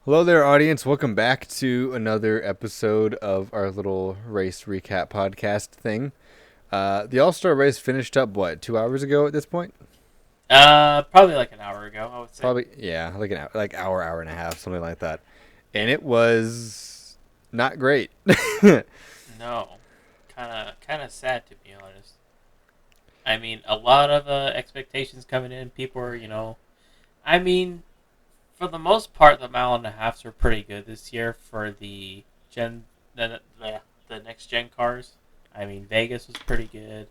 Hello there, audience. Welcome back to another episode of our little race recap podcast thing. The All Star race finished up, what, 2 hours ago at this point? Probably like an hour ago, I would say. Probably, yeah, like an hour, hour and a half, something like that. And Yeah. it was not great. No. Kind of sad to be honest. I mean, a lot of expectations coming in. People are, I mean, for the most part, the mile and a halfs are pretty good this year for the next gen cars. I mean, Vegas was pretty good.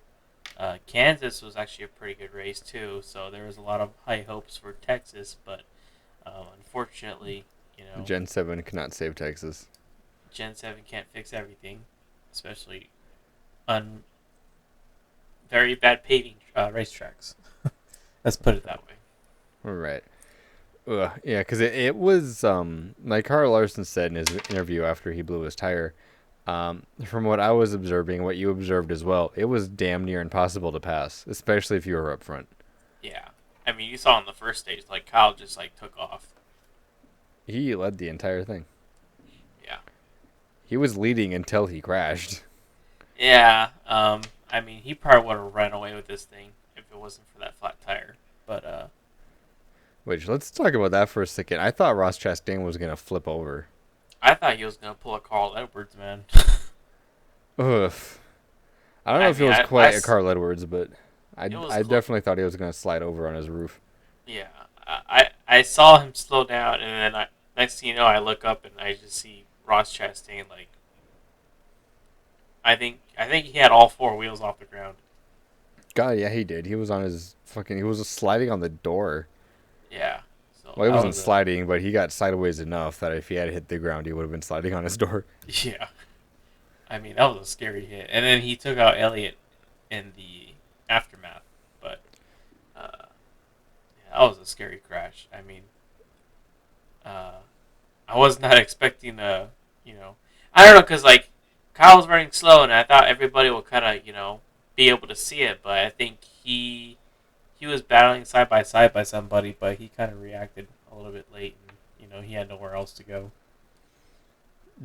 Kansas was actually a pretty good race too. So there was a lot of high hopes for Texas, but unfortunately, you know, Gen 7 cannot save Texas. Gen 7 can't fix everything, especially on very bad paving racetracks. Let's put it that way. All right. Yeah, because it was, like Carl Larson said in his interview after he blew his tire, from what I was observing, what you observed as well, it was damn near impossible to pass, especially if you were up front. Yeah. I mean, you saw in the first stage, like, Kyle just, like, took off. He led the entire thing. Yeah. He was leading until he crashed. Yeah. I mean, he probably would have ran away with this thing if it wasn't for that flat tire. But, Which, let's talk about that for a second. I thought Ross Chastain was going to flip over. I thought he was going to pull a Carl Edwards, man. Ugh. I don't know I if it mean, was quite a Carl Edwards, but it was I close. definitely thought he was going to slide over on his roof. Yeah. I saw him slow down, and then next thing you know, I look up and I just see Ross Chastain, like, I think he had all four wheels off the ground. God, yeah, he did. He was on his fucking. He was sliding on the door. Yeah. So Well, he that wasn't was a sliding, but he got sideways enough that if he had hit the ground, he would have been sliding on his door. yeah. I mean, that was a scary hit. And then he took out Elliott in the aftermath. But yeah, that was a scary crash. I mean, uh, I was not expecting I don't know, cause like Kyle was running slow, and I thought everybody would kind of be able to see it, but I think he was battling side by somebody, but he kind of reacted a little bit late, and he had nowhere else to go.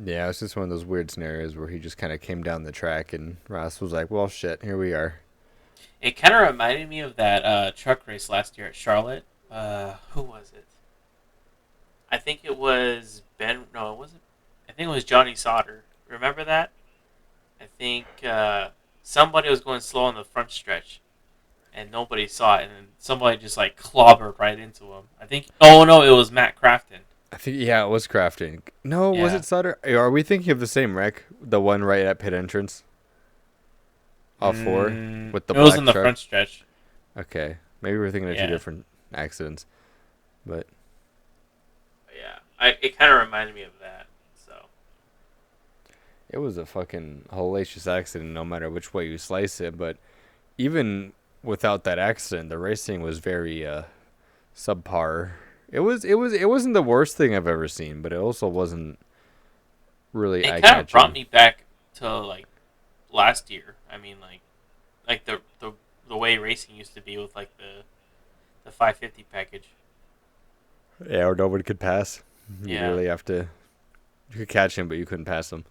Yeah, it's just one of those weird scenarios where he just kind of came down the track, and Ross was like, "Well, shit, here we are." It kind of reminded me of that truck race last year at Charlotte. Who was it? I think it was Ben. No, it wasn't. I think it was Johnny Sauter. Remember that? I think somebody was going slow on the front stretch, and nobody saw it, and then somebody just like clobbered right into him. I think. Oh no, it was Matt Crafton. I think yeah, it was crafting. No, was Yeah. it Sutter? Are we thinking of the same wreck? The one right at pit entrance, all four with the It was in black the truck. front stretch. Okay, maybe we're thinking of two Yeah. different accidents, but Yeah. It kind of reminded me of that. So. it was a fucking hellacious accident. No matter which way you slice it, but even without that accident, the racing was very subpar. It wasn't the worst thing I've ever seen, but it also wasn't really It eye kind of brought catching. me back to like last year. I mean, like the way racing used to be with like the 550 package. Yeah, or nobody could pass. You'd Yeah, really have to. You could catch him, but you couldn't pass him.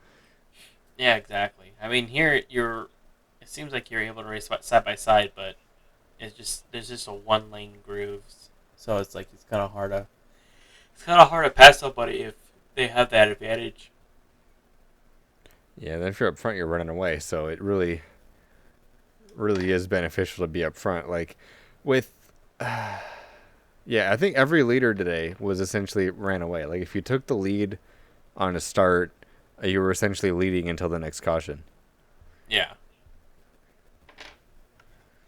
yeah, exactly. I mean, here you're. It seems like you're able to race side by side, but there's just a one lane grooves, so it's like it's kind of hard to pass somebody if they have that advantage. Yeah, then if you're up front, you're running away. So it really is beneficial to be up front. Like with, yeah, I think every leader today was essentially ran away. Like if you took the lead on a start, you were essentially leading until the next caution. Yeah.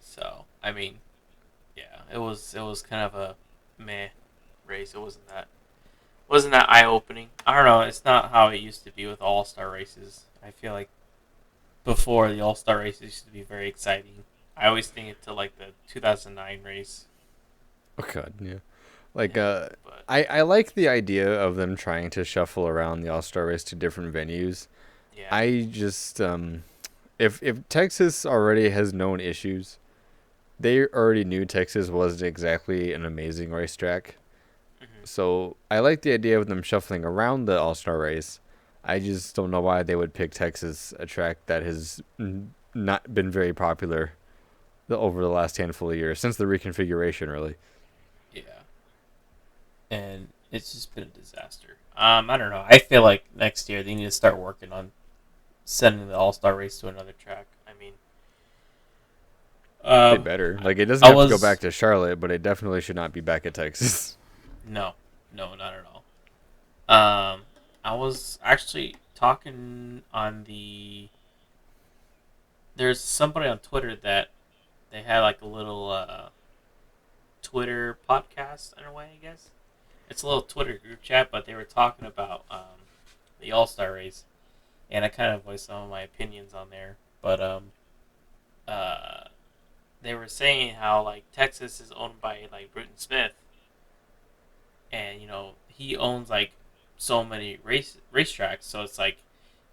So I mean, yeah, it was kind of a meh race. It wasn't that eye opening. I don't know. It's not how it used to be with All Star races. I feel like before the All Star races used to be very exciting. I always think it to like the 2009 race. Oh god, yeah. Like Yeah, but I like the idea of them trying to shuffle around the All Star race to different venues. yeah, I just if Texas already has known issues, they already knew Texas wasn't exactly an amazing racetrack. hmm So I like the idea of them shuffling around the All Star race. I just don't know why they would pick Texas, a track that has not been very popular over the last handful of years since the reconfiguration, really. Yeah, and it's just been a disaster. I don't know. I feel like next year they need to start working on sending the All Star race to another track. I mean, They um, better. Like, it doesn't I have to go back was to Charlotte, but it definitely should not be back at Texas. no, no, not at all. I was actually talking on the. There's somebody on Twitter that they had like a little Twitter podcast in a way, I guess. It's a little Twitter group chat, but they were talking about the All Star race, and I kind of voiced some of my opinions on there. But uh, they were saying how like Texas is owned by like Bruton Smith, and he owns like so many racetracks, so it's like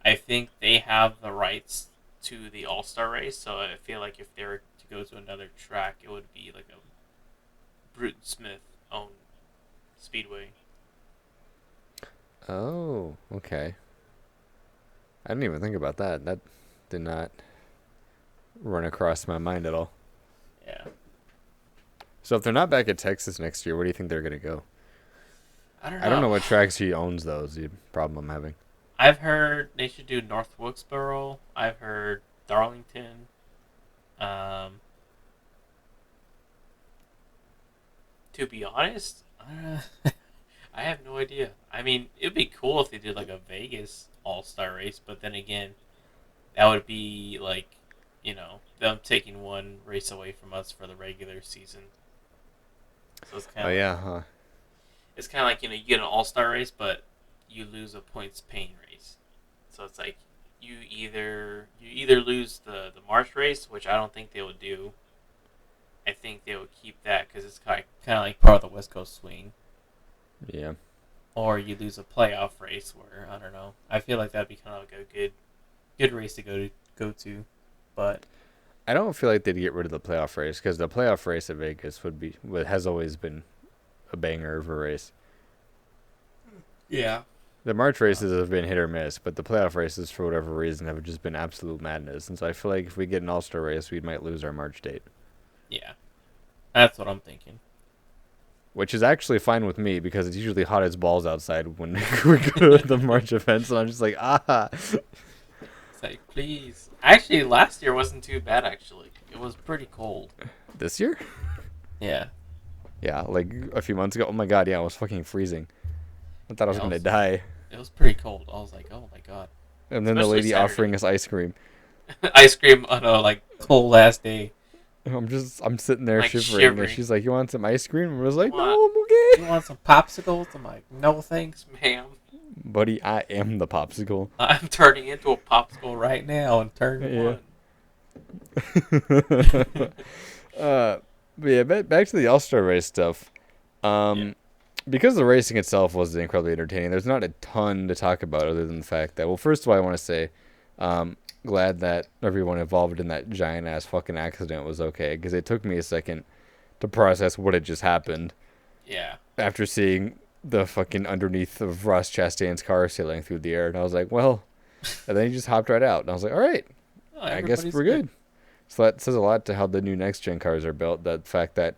I think they have the rights to the All Star race. So I feel like if they were to go to another track, it would be like a Bruton Smith owned speedway. Oh, okay. I didn't even think about that. That did not run across my mind at all. Yeah, So if they're not back at Texas next year, where do you think they're gonna go? I don't I don't know. know what tracks he owns though. Is the problem I'm having. I've heard they should do North Wilkesboro. I've heard Darlington. Um, to be honest, I have no idea. I mean, it'd be cool if they did like a Vegas All Star race, but then again, that would be like, them taking one race away from us for the regular season. So it's kind Oh of like yeah, huh? you get an All Star race, but you lose a points paying race. So it's like you either lose the March race, which I don't think they would do. I think they would keep that because it's kind of like part of the West Coast swing. Yeah. Or you lose a playoff race where I don't know. I feel like that'd be kind of like a good race to go to, but I don't feel like they'd get rid of the playoff race because the playoff race at Vegas has always been a banger of a race. yeah, The March races have been hit or miss, but the playoff races, for whatever reason, have just been absolute madness. And so I feel like if we get an All Star race, we might lose our March date, yeah, that's what I'm thinking. which is actually fine with me because it's usually hot as balls outside when we go to the March events. And I'm just like, ah. It's like please. Actually, last year wasn't too bad. Actually, it was pretty cold. This year? Yeah, Yeah, like a few months ago. Oh my god, yeah, it was fucking freezing. I thought I was yeah, gonna die. it was pretty cold. I was like, oh my god. And then the Especially lady Saturday. offering us ice cream. Ice cream on a like cold ass day. I'm sitting there Like shivering, and shivering. she's like, "You want some ice cream?" And I was like, Want "No, I'm okay." you want some popsicles? I'm like, no thanks, ma'am. Buddy, I am the popsicle. I'm turning into a popsicle right now in turn Yeah. one. But yeah, back to the All Star race stuff. Yeah. Because the racing itself was incredibly entertaining, there's not a ton to talk about other than the fact that, well, first of all, I want to say, glad that everyone involved in that giant ass fucking accident was okay, because it took me a second to process what had just happened Yeah. after seeing the fucking underneath of Ross Chastain's car sailing through the air, and I was like, well, and then he just hopped right out, and I was like, all right, Oh, I guess everybody's we're good. So that says a lot to how the new next gen cars are built. That fact that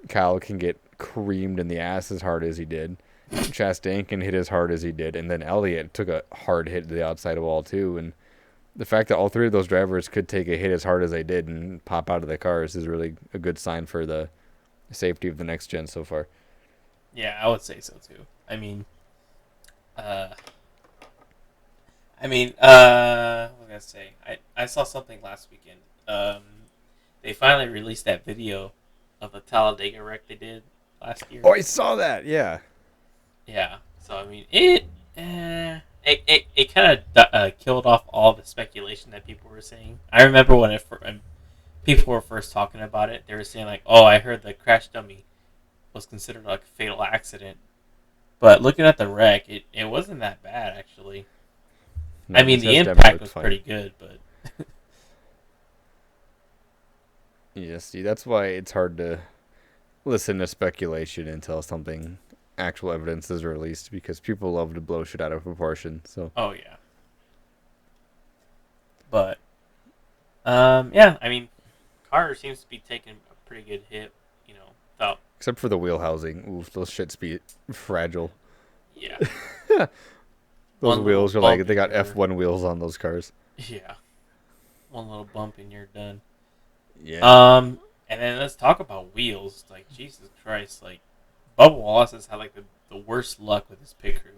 Kyle can get creamed in the ass as hard as he did, Chastain can hit as hard as he did, and then Elliott took a hard hit to the outside wall too. And the fact that all three of those drivers could take a hit as hard as they did and pop out of the cars is really a good sign for the safety of the next gen so far. Yeah, I would say so too. Uh, what was I gonna say? I saw something last weekend. They finally released that video of the Talladega wreck they did last year. Oh, I saw that. Yeah. Yeah. So I mean, it kind of killed off all the speculation that people were saying. I remember when people were first talking about it, they were saying like, "Oh, I heard the crash dummy was considered like a fatal accident." But looking at the wreck, it wasn't that bad actually. No, I mean, this the has definitely impact looked was fine. pretty good, but Yeah, see, that's why it's hard to listen to speculation until something actual evidence is released because people love to blow shit out of proportion. So Oh yeah, but yeah. I mean, Carter seems to be taking a pretty good hit. You know, without except for the wheel housing, oof, those shits be fragile. yeah, Those one little wheels are like bump they and got you're F1 wheels on those cars. yeah, one little bump and you're done. Yeah. And then let's talk about wheels. Like Jesus Christ, like Bubba Wallace has had like the worst luck with his pit crew.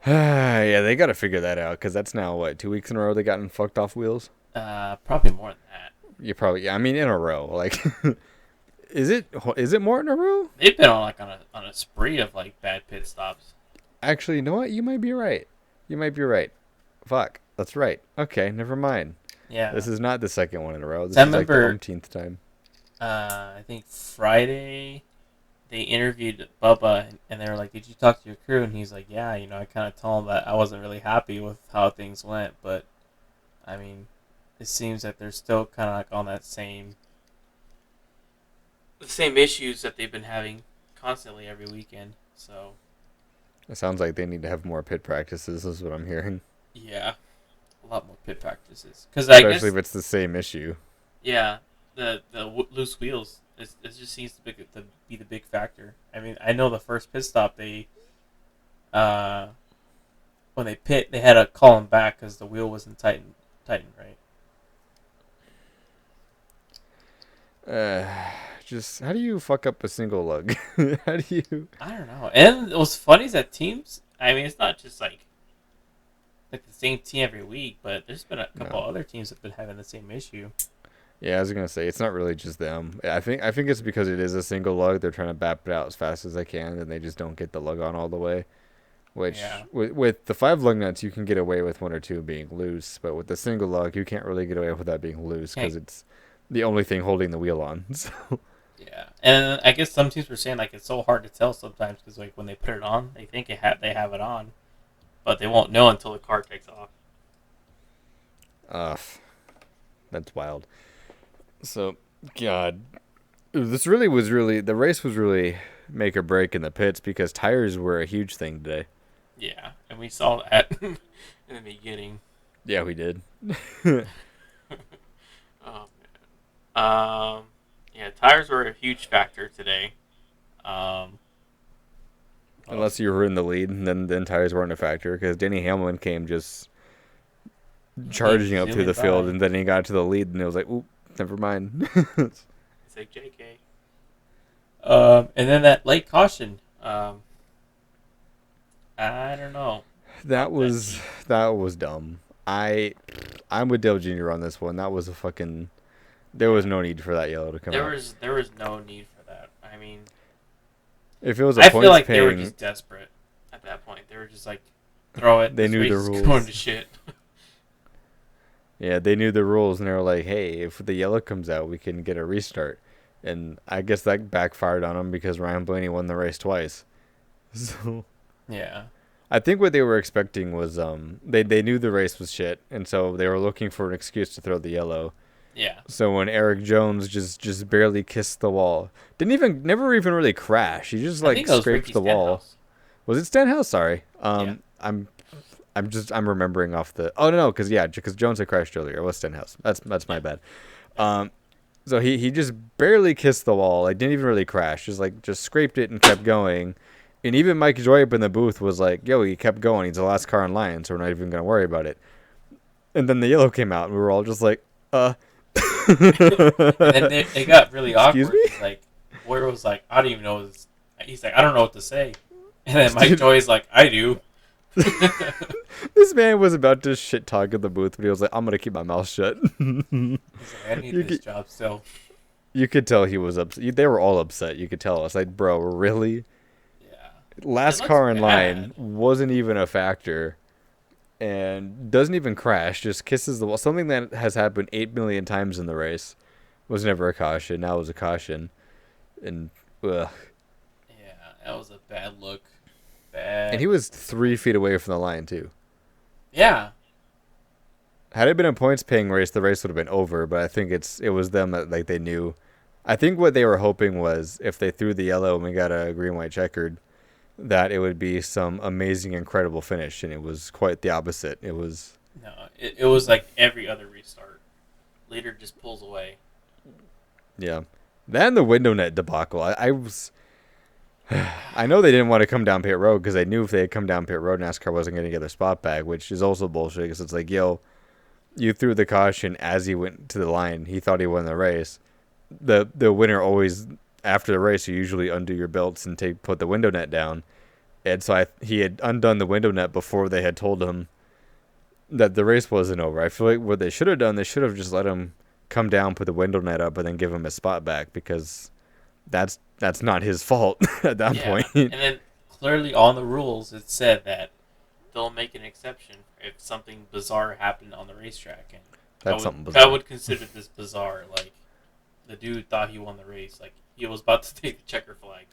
Yeah, they got to figure that out because that's now what 2 weeks in a row they gotten fucked off wheels. Probably more than that. You probably, yeah, I mean, in a row. Like, is it more in a row? They've been on like on a spree of like bad pit stops. Actually, you know what? You might be right. You might be right. Fuck, that's right. Okay, never mind. Yeah. This is not the second one in a row. This So I is like the remember, umpteenth time. I think Friday they interviewed Bubba and they were like, "Did you talk to your crew?" And he's like, "Yeah, you know, I kind of told him that I wasn't really happy with how things went, but I mean, it seems that they're still kind of like on that same issues that they've been having constantly every weekend." So It sounds like they need to have more pit practices. Is what I'm hearing. yeah, a lot more pit practices because I Especially guess if it's the same issue. yeah, loose wheels it just seems to be the big factor. I mean, I know the first pit stop they uh when they pit they had to call him back because the wheel wasn't tightened right. Uh, just how do you fuck up a single lug? How do you? I don't know. And what's funny is that teams. I mean, it's not just like the same team every week, but there's been a couple No. other teams that have been having the same issue. Yeah, I was gonna say it's not really just them. I think it's because it is a single lug. They're trying to bap it out as fast as they can, and they just don't get the lug on all the way. Which Yeah, with the 5 lug nuts, you can get away with one or two being loose, but with the single lug, you can't really get away with that being loose can't. because it's the only thing holding the wheel on. So Yeah, and I guess some teams were saying like it's so hard to tell sometimes because like when they put it on, they think they have it on, but they won't know until the car takes off. uh, that's wild. So God, the race was really make or break in the pits because tires were a huge thing today. Yeah, and we saw that in the beginning. Yeah, we did. Oh man. Yeah, tires were a huge factor today. Um, Unless you were in the lead, and then tires weren't a factor because Denny Hamlin came just he came charging up through zooming the field, by. and then he got to the lead, and it was like, oop, never mind. It's like JK. And then that late caution. I don't know that about that. was that was dumb. I'm with Dale Jr. on this one. That was a fucking. There was Yeah, no need for that yellow to come there out. was no need for that. I mean, If it was a I feel points like they were paying, just desperate at that point. They were just like, throw it. they This knew race the is rules. going to shit. Yeah, they knew the rules, and they were like, "Hey, if the yellow comes out, we can get a restart." And I guess that backfired on them because Ryan Blaney won the race twice. So Yeah, I think what they were expecting was they knew the race was shit, and so they were looking for an excuse to throw the yellow. yeah. So when Eric Jones just barely kissed the wall, never even really crash. He just I like think that was scraped Ricky the wall. Stenhouse. Was it Stenhouse? Sorry. Yeah, I'm remembering off the. Oh no, because Jones had crashed earlier. It was Stenhouse. That's my yeah, bad. yeah. So he just barely kissed the wall. Like didn't even really crash. Just scraped it and kept going. And even Mike Joy up in the booth was like, "Yo, he kept going. He's the last car in line, so we're not even gonna worry about it." And then the yellow came out, and we were all just like, And then it got really Excuse awkward. me? 'Cause, like, Boyer was like, I don't even know. He's like, I don't know what to say. And then Mike Dude. Joy's like, I do. This man was about to shit talk in the booth, but he was like, "I'm gonna keep my mouth shut." He's like, I need You this could, job still. you could tell he was upset. They were all upset. You could tell. It's like, bro, really? Yeah. It Last looks car in line bad. wasn't even a factor, and doesn't even crash. Just kisses the wall. Something that has happened 8 million times in the race was never a caution. Now it was a caution, and ugh. Yeah, that was a bad look. And Bad. he was 3 feet away from the line too. Yeah. Had it been a points paying race, the race would have been over. But I think it was them that like they knew. I think what they were hoping was if they threw the yellow and we got a green white checkered, that it would be some amazing, incredible finish, and it was quite the opposite. It was, No, it was like every other restart. Leader just pulls away. yeah. Then the window net debacle. I was, I know they didn't want to come down pit road because they knew if they had come down pit road, NASCAR wasn't going to get their spot back, which is also bullshit because it's like, yo, you threw the caution as he went to the line. He thought he won the race. The winner always after the race you usually undo your belts and put the window net down. And so he had undone the window net before they had told him that the race wasn't over. I feel like what they should have done, they should have just let him come down, put the window net up, and then give him his spot back because that's not his fault at that Yeah, point. and then clearly on the rules it said that they'll make an exception if something bizarre happened on the racetrack, and That's something I bizarre. would consider this bizarre. Like the dude thought he won the race, like he was about to take the checker flag.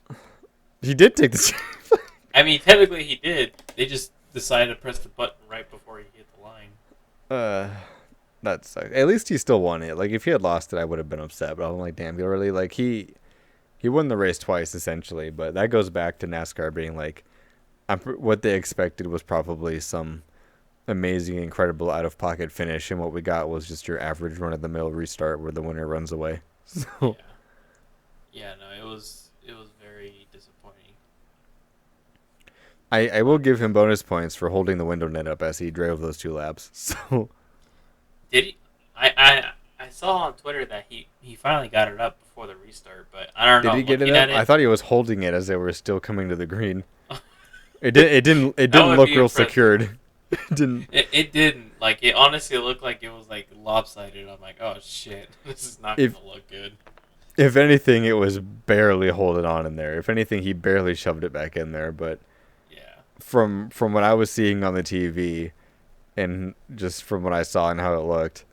He did take the. I mean, technically he did. They just decided to press the button right before he hit the line. uh, that sucks. At least he still won it. Like if he had lost it, I would have been upset. But I'm like, damn, you really like he won the race twice essentially. But that goes back to NASCAR being like, what they expected was probably some amazing, incredible out of pocket finish, and what we got was just your average run of the mill restart where the winner runs away. Yeah, So yeah, no, it was very disappointing. I will But give him bonus points for holding the window net up as he drove those 2 laps. So did he? I saw on Twitter that he finally got it up before the restart, but I don't did know. he get it Looking up? at I it, thought he was holding it as they were still coming to the green. It that didn't would look be real impressive. secured. It didn't. It didn't. Like it honestly looked like it was like lopsided. I'm like, oh shit, this is not If gonna look good. if anything, it was barely holding on in there. If anything, he barely shoved it back in there. But Yeah, from what I was seeing on the TV, and just from what I saw and how it looked,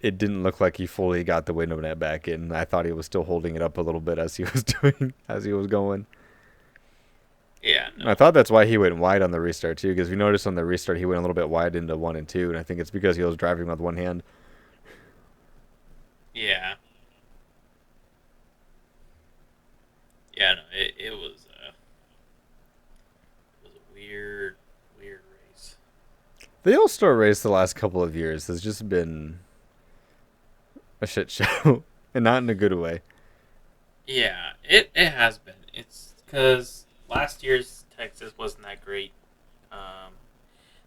it didn't look like he fully got the window net back in. I thought he was still holding it up a little bit as he was doing as he was going. yeah, I no, thought that's why he went wide on the restart too, because we noticed on the restart he went a little bit wide into 1 and 2, and I think it's because he was driving with one hand. yeah, yeah, no. It was a weird race. The All Star race the last couple of years has just been a shit show, and not in a good way. Yeah, it has been. It's because last year's Texas wasn't that great. Um,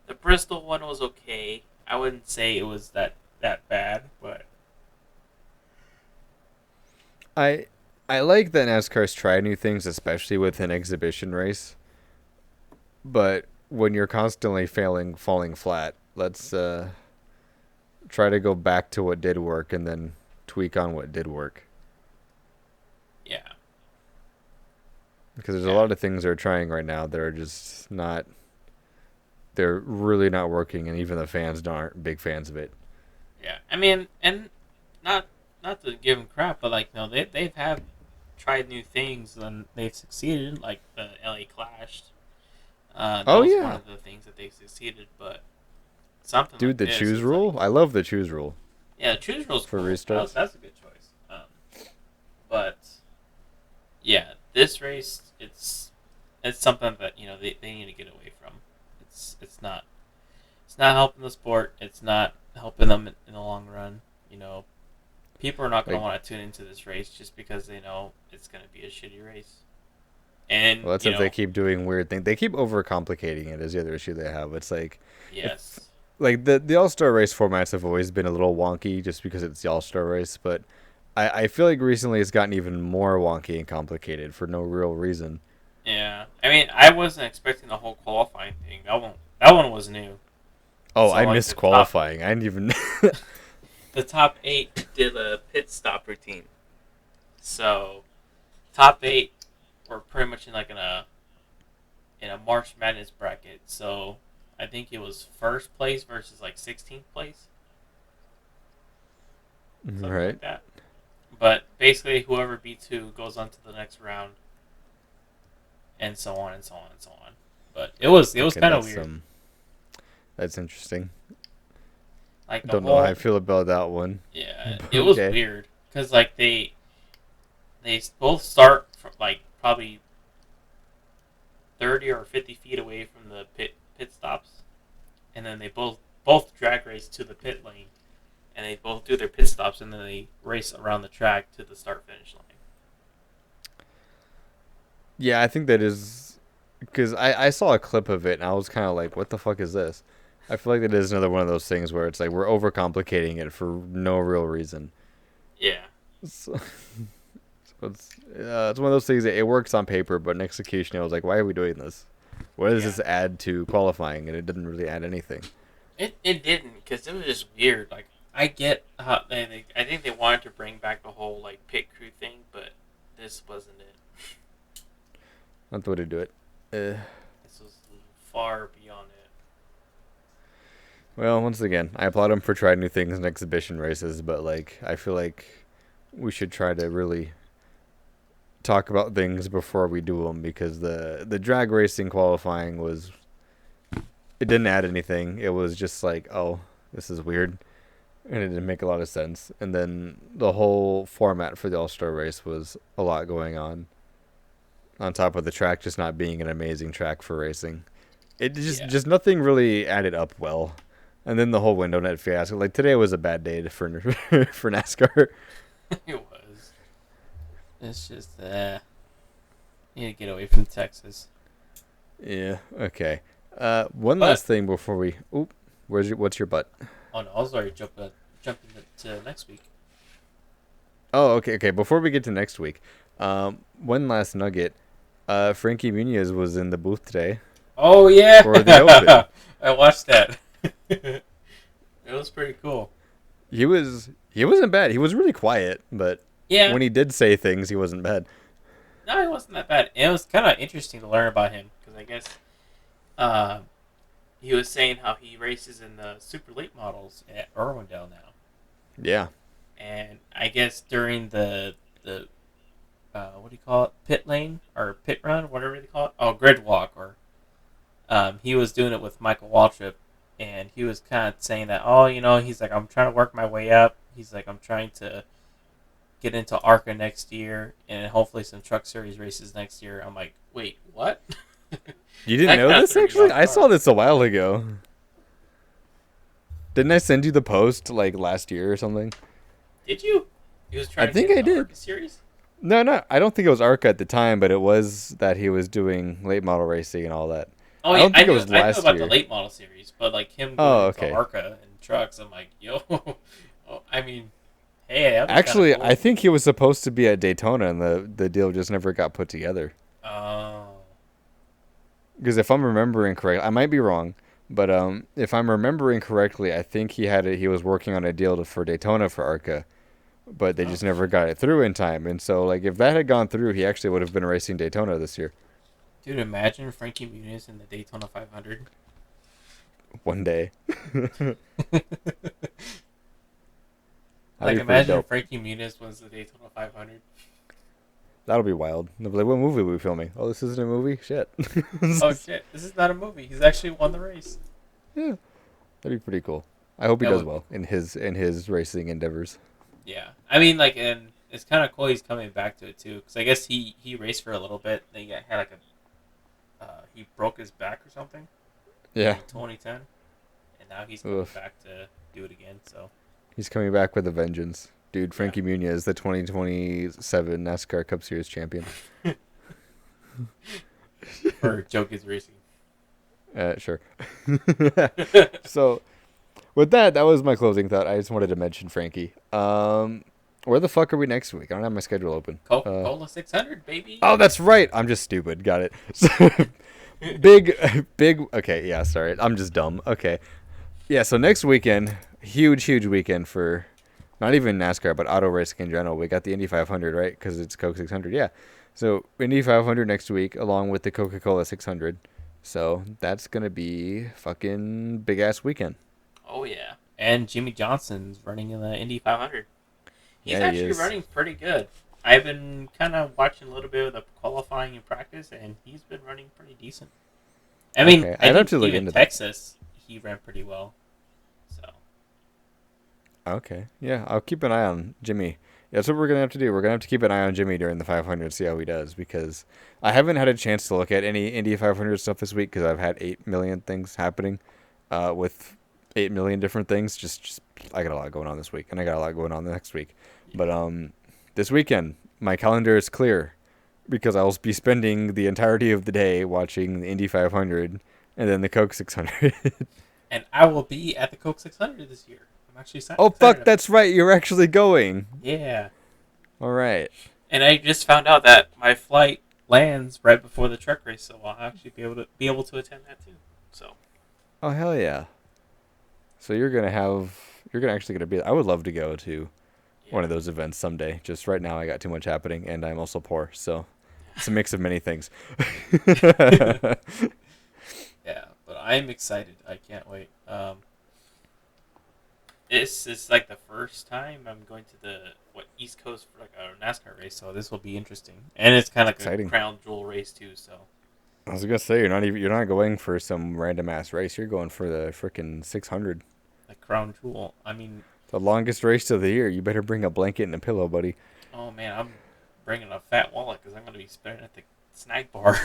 the Bristol one was okay. I wouldn't say it was that bad, but I I like that NASCAR's try new things, especially with an exhibition race. But when you're constantly falling flat, let's try to go back to what did work and then tweak on what did work. yeah, Because there's a yeah, lot of things they're trying right now that are just not. They're really not working, and even the fans aren't big fans of it. yeah. I mean, and not not to give them crap, but like no, they've have tried new things and they've succeeded. Like the LA Clash, that Oh was one yeah, of the things that they succeeded. But something dude, like the this choose is like, rule. I love the choose rule yeah, choose rule's for cool. restarts. That's a good choice. But yeah, this race it's something that they need to get away from. It's not helping the sport. It's not helping them in the long run. People are not going to Like, want to tune into this race just because they know it's going to be a shitty race. And well, that's if they keep doing weird things. They keep overcomplicating it. Is the other issue they have. It's like if yes, like the All Star race formats have always been a little wonky just because it's the All Star race, but I feel like recently it's gotten even more wonky and complicated for no real reason. yeah. I mean, I wasn't expecting the whole qualifying thing. That one was new. Oh, So I like missed qualifying. I didn't even. the top eight did a pit stop routine. So top eight were pretty much in a March Madness bracket. So I think it was first place versus like 16th place, something Right. like that. But basically, whoever beats who goes on to the next round, and so on and so on and so on. But it was Okay, kind of weird. that's interesting. Like I the don't know how I whole feel about that one. yeah, But it was okay. weird because like They both start from like probably 30 or 50 feet away from the pit stops, and then they both drag race to the pit lane, and they both do their pit stops, and then they race around the track to the start finish line. Yeah, I think that is because I saw a clip of it and I was kind of like, what the fuck is this? I feel like that is another one of those things where it's like we're overcomplicating it for no real reason. Yeah, So, it's one of those things that it works on paper, but in execution, I was like, why are we doing this? What does yeah. this add to qualifying? And it didn't really add anything. It didn't because it was just weird. Like I get how I think they wanted to bring back the whole like pit crew thing, but this wasn't it. Not the way to do it. Uh, This was far beyond it. well, once again, I applaud them for trying new things in exhibition races, but like I feel like we should try to really talk about things before we do them because the drag racing qualifying was it didn't add anything. It was just like, oh, this is weird, and it didn't make a lot of sense. And then the whole format for the All Star race was a lot going on top of the track just not being an amazing track for racing. It just Yeah, just nothing really added up well. And then the whole window net fiasco. Like today was a bad day for for NASCAR. it was. It's just need to get away from Texas. Yeah. Okay. One But last thing before we. Oop. What's your butt? oh no, I was already jumping to next week. Oh, okay. Okay. Before we get to next week, one last nugget. Frankie Muniz was in the booth today Oh yeah, for the Open. I watched that. It was pretty cool. He wasn't bad. He was really quiet, but Yeah, when he did say things, he wasn't bad. no, it wasn't that bad. It was kind of interesting to learn about him because I guess uh, he was saying how he races in the super late models at Irwindale now, Yeah. and I guess during the what do you call it, pit lane or pit run, whatever they call it, oh grid walk, or he was doing it with Michael Waltrip, and he was kind of saying that, oh, he's like, I'm trying to work my way up. He's like, I'm trying to get into ARCA next year and hopefully some Truck Series races next year. I'm like, wait, what? You didn't That know kind of this threw me actually? off I saw guard. this a while ago. Didn't I send you the post like last year or something? Did you? He was I trying to think get I into did. ARCA Series? No, no, I don't think it was ARCA at the time, but it was that he was doing late model racing and all that. Oh I yeah, don't think it was I knew last about the year. late model series, but like him going Oh, into okay. ARCA and trucks, I'm like, yo, oh, I mean, hey, that was kind of Actually, I cool. think he was supposed to be at Daytona, and the deal just never got put together. Oh, Because if I'm remembering correctly, I might be wrong, but if I'm remembering correctly, I think he was working on a deal for Daytona for ARCA, but they oh, just never got it through in time. And so, like, if that had gone through, he actually would have been racing Daytona this year. dude, imagine Frankie Muniz in the Daytona 500. One day. That'd Like, be pretty imagine if dope. Frankie Muniz was the Daytona 500. That'll be wild. They'll be like, what movie are we filming? Oh, this isn't a movie? Shit. Oh shit, this is not a movie. He's actually won the race. Yeah, that'd be pretty cool. I hope he That does would be well cool. in his racing endeavors. Yeah, I mean, like, and it's kind of cool he's coming back to it too, because I guess he raced for a little bit. Then had like a he broke his back or something in Yeah. 2010, and now he's coming Oof. back to do it again. So He's coming back with a vengeance. Dude, yeah, Frankie Muniz, the 2027 NASCAR Cup Series champion. for Joe Gibbs Racing. Sure. So, with that, that was my closing thought. I just wanted to mention Frankie. Where the fuck are we next week? I don't have my schedule open. Coca Cola 600, baby. Oh, that's right. I'm just stupid. Got it. So, big. Okay, yeah. Sorry, I'm just dumb. Okay, yeah. So next weekend, huge weekend for not even NASCAR, but auto racing in general. We got the Indy 500, right? Because it's Coke 600. Yeah. So Indy 500 next week, along with the Coca-Cola 600. So that's gonna be fucking big ass weekend. Oh yeah, and Jimmy Johnson's running in the Indy 500. He's Yeah, he actually is. running pretty good. I've been kind of watching a little bit of the qualifying and practice, and he's been running pretty decent. I mean, Okay, I I'd have think to look even into that. Texas, he ran pretty well. So Okay, yeah, I'll keep an eye on Jimmy. That's what we're gonna have to do. We're gonna have to keep an eye on Jimmy during the 500, see how he does, because I haven't had a chance to look at any Indy 500 stuff this week because I've had 8 million things happening, with 8 million different things. Just I got a lot going on this week, and I got a lot going on the next week. But Yeah. this weekend my calendar is clear because I'll be spending the entirety of the day watching the Indy 500 and then the Coke 600. And I will be at the Coke 600 this year. I'm actually Oh excited fuck, about that's right. You're actually going. it. Yeah. All right. And I just found out that my flight lands right before the truck race, so I'll actually be able to attend that too. So Oh hell yeah. So you're gonna actually gonna be. I would love to go to one yeah, of those events someday. Just right now, I got too much happening, and I'm also poor, so it's a mix of many things. yeah. But I'm excited. I can't wait. This is like the first time I'm going to the East Coast for like a NASCAR race, so this will be interesting. And it's kind of like a Exciting. crown jewel race too. So I was gonna say you're not going for some random ass race. You're going for the freaking 600, the crown jewel. I mean, the longest race of the year. You better bring a blanket and a pillow, buddy. oh man, I'm bringing a fat wallet because I'm going to be spending at the snack bar.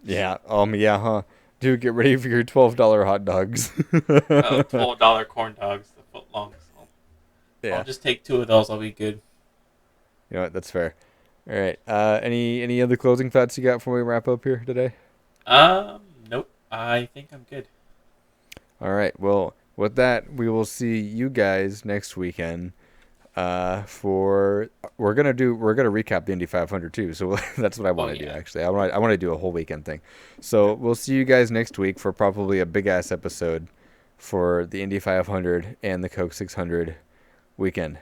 Yeah. Yeah. Huh. Dude, get ready for your $12 hot dogs. $12 corn dogs, the foot long. So I'll Yeah. just take two of those. I'll be good. You know what? That's fair. All right. Any other closing thoughts you got before we wrap up here today? Nope. I think I'm good. All right. Well, with that, we will see you guys next weekend. For we're gonna recap the Indy 500 too. So that's what I Oh want to do yeah. actually. I want to do a whole weekend thing. So we'll see you guys next week for probably a big ass episode for the Indy 500 and the Coke 600 weekend.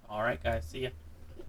All right, guys. See ya.